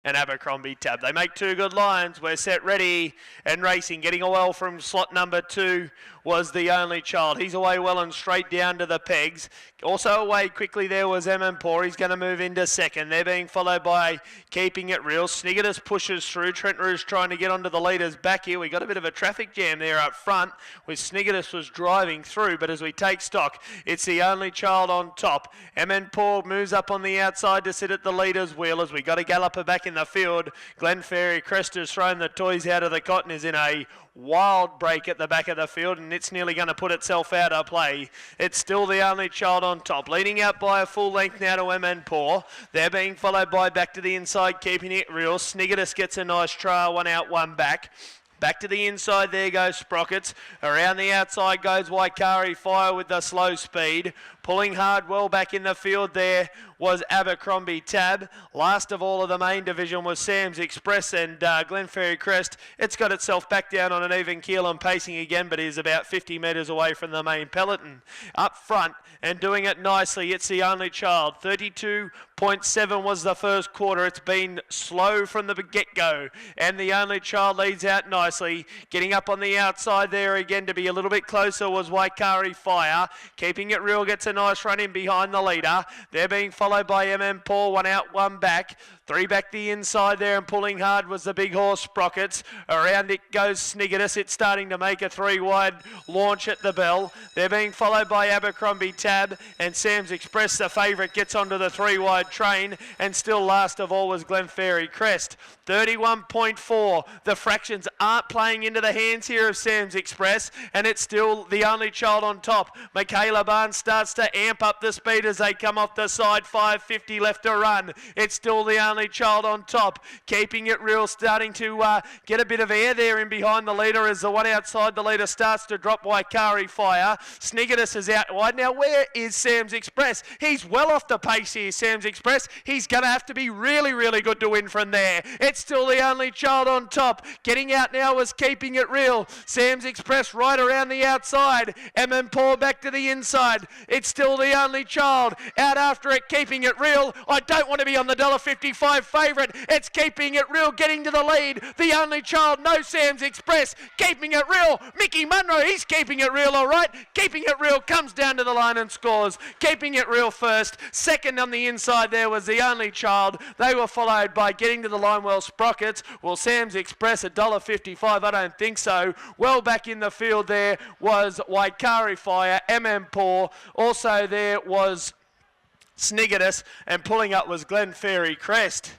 and Abercrombie Tab. They make two good lines. We're set, ready, and racing. Getting a well from slot number 2 was The Only Child. He's away well and straight down to the pegs. Also away quickly there was Poor. He's going to move into second. They're being followed by Keeping It Real. Sniggertus pushes through. Trent Rouge trying to get onto the leaders back here. We got a bit of a traffic jam there up front with Sniggertus was driving through, but as we take stock, it's The Only Child on top. Poor moves up on the outside to sit at the leader's wheel as we got a galloper back in the field. Glenferrie Crest has thrown the toys out of the cotton, is in a wild break at the back of the field, and it's nearly going to put itself out of play. It's still The Only Child on top, leading out by a full length now to Poor. They're being followed by back to the inside, Keeping It Real. Sniggertus gets a nice trail, one out, one back. Back to the inside, there goes Sprockets. Around the outside goes Waikari Fire with the slow speed. Pulling hard well back in the field there was Abercrombie Tab. Last of all of the main division was Sam's Express and Glenferrie Crest. It's got itself back down on an even keel and pacing again, but is about 50 metres away from the main peloton. Up front and doing it nicely, it's The Only Child. 32.7 was the first quarter. It's been slow from the get-go, and The Only Child leads out nicely. Getting up on the outside there again to be a little bit closer was Waikari Fire. Keeping It Real gets a nice run in behind the leader. They're being followed by Paul, one out, one back. 3 back the inside there, and pulling hard was the big horse Sprockets. Around it goes Sniggertus. It's starting to make a 3-wide launch at the bell. They're being followed by Abercrombie Tab, and Sam's Express, the favourite, gets onto the 3-wide train, and still last of all was Glenferrie Crest. 31.4. The fractions aren't playing into the hands here of Sam's Express, and it's still The Only Child on top. Michaela Barnes starts to amp up the speed as they come off the side. 5.50 left to run. It's still The Only Child on top. Keeping It Real, starting to get a bit of air there in behind the leader as the one outside the leader starts to drop Waikari Fire. Sniggertus is out wide. Now where is Sam's Express? He's well off the pace here, Sam's Express. He's going to have to be really, really good to win from there. It's still The Only Child on top. Getting out now was Keeping It Real. Sam's Express right around the outside. Paul back to the inside. It's still The Only Child. Out after it, Keeping It Real. I don't want to be on the $1.55 favourite. It's Keeping It Real getting to the lead. The Only Child, no Sam's Express. Keeping It Real. Mickey Munro, he's Keeping It Real all right. Keeping It Real comes down to the line and scores. Keeping It Real first. Second on the inside there was The Only Child. They were followed by getting to the line well Sprockets. Well, Sam's Express $1.55, I don't think so. Well back in the field there was Waikari Fire, Poor. Also there was Sniggertus, and pulling up was Glenferrie Crest.